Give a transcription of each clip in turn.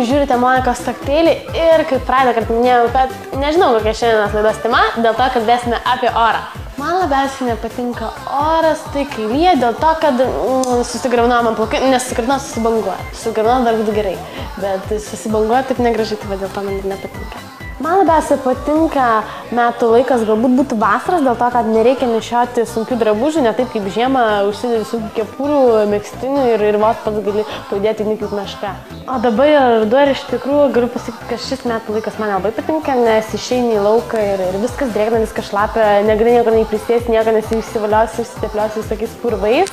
žiūrite Monikos Kokteilį ir kaip praeitą kartą minėjau, kad nežinau, kokia šiandienos laidos tema, dėl to kalbėsime apie orą. Man labiausiai nepatinka oras, tai kai lyja, dėl to, kad susigraunau man plaukai, nes susigraunau susibanguoja. Susigraunau dar būtų gerai, bet susibanguoja taip negražiai, tai dėl to man ir nepatinka. Man labiausiai patinka metų laikas, galbūt būtų vasaras, dėl to, kad nereikia nešioti sunkių drabužių, ne taip kaip žiemą, užsidedi sunkių kepurių, megztinių ir vos pats gali pajudėti kaip meška. O dabar yra ruduo ir iš tikrųjų galiu pasakyti, kad šis metų laikas man labai patinka, nes išeini į lauką ir viskas drėgna, viskas šlapia, negali nieko neįprisėsti, nieko nesivaliausi, išsitepliausi visokiais purvais.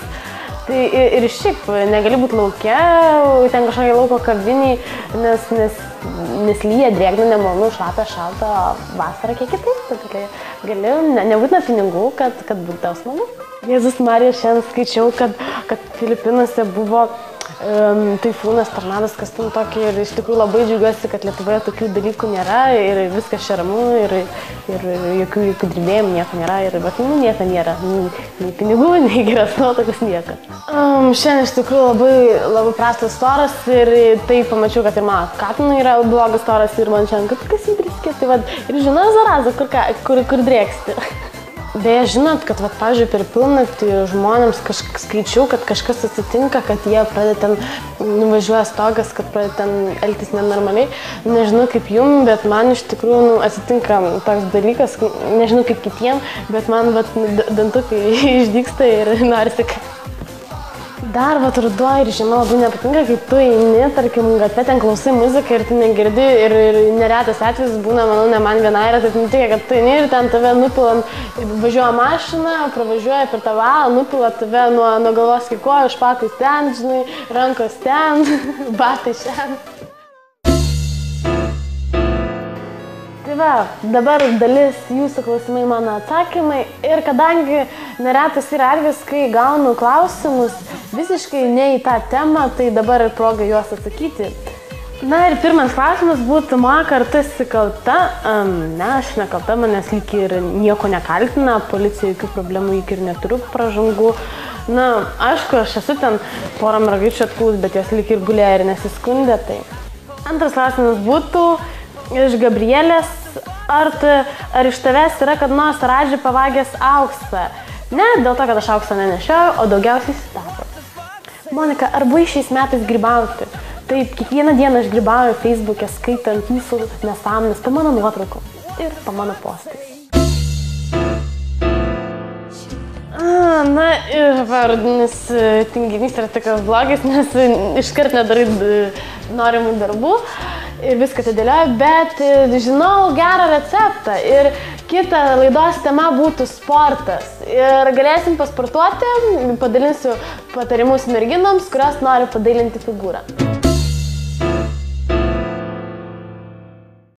Tai ir šiaip negali būti lauke, ten kažkokia lauko kaviniai, nes lyja, drėgna, nemalonu, šlapia, šalta, vasara kiek kitaip, tai gali, nebūtina pinigų, kad būtų tau smagu. Jėzus Marija, šiandien skaičiau, kad Filipinuose buvo taifūnas, tornadas, kas ten tokį ir iš tikrųjų labai džiaugiuosi, kad Lietuvoje tokių dalykų nėra ir viskas čia ramu ir jokių drebėjimų nieko nėra ir nieko nėra, nei pinigų, nei geras nuotaikos, nieko. Šiandien iš tikrųjų labai prastas oras ir tai pamačiau, kad ir mano katinui yra blogas oras ir man šiandien kas įdriskė, tai vad ir žinau Zaraza, kur drėksti. Beje, žinot, kad, pavyzdžiui, per pilnatį žmonėms skaičiau, kad kažkas atsitinka, kad jie pradeda ten nuvažiuoja stogas, kad pradeda ten elgtis nenormaliai. Nežinau kaip jum, bet man iš tikrųjų atsitinka toks dalykas, nežinau kaip kitiem, bet man dantukai išdygsta ir norisi. Dar ruduo ir žiema labai nepatinka, kai tu eini, tarkim, gatve ten klausai muziką ir tu negirdi ir neretas atvejis būna, manau, ne man vienai yra taip nutikę, kad tu eini ir ten tave nupila, važiuoja mašina, pravažiuoja per tą valą, nupila tave nuo galvos iki kojų, špakai ten, žinai, rankos ten, batai šiandien. Tai va, dabar dalis jūsų klausimai mano atsakymai ir kadangi neretas yra atvejis, kai gaunu klausimus visiškai ne į tą temą, tai dabar ir proga juos atsakyti. Na ir pirmas klausimas būtų, Monika, ar tu esi kalta? Ne, aš nekalta, manęs lyg ir nieko nekaltina, policija jokių problemų lyg ir neturiu pražangų. Na, aišku, aš esu ten porą mergaičių atklus, bet jos lyg ir gulėjo ir nesiskundė. Tai. Antras klausimas būtų iš Gabrielės, ar iš tavęs yra kad nors Radži pavagęs auksą? Ne, dėl to, kad aš auksą nenešioju, o daugiausiai sidabro. Monika, ar buvai šiais metais grybauti? Taip, kiekvieną dieną aš grybauju Facebook'e, skaitant jūsų nesąmonės, po mano nuotraukom ir po mano postais. Na ir vardinis tinginys yra tikras blogis, nes iškart nedarai norimų darbų ir viską atidėlioju, bet žinau gerą receptą ir kita laidos tema būtų sportas. Ir galėsim pasportuoti, padalinsiu patarimus merginoms, kurios nori padailinti figūrą.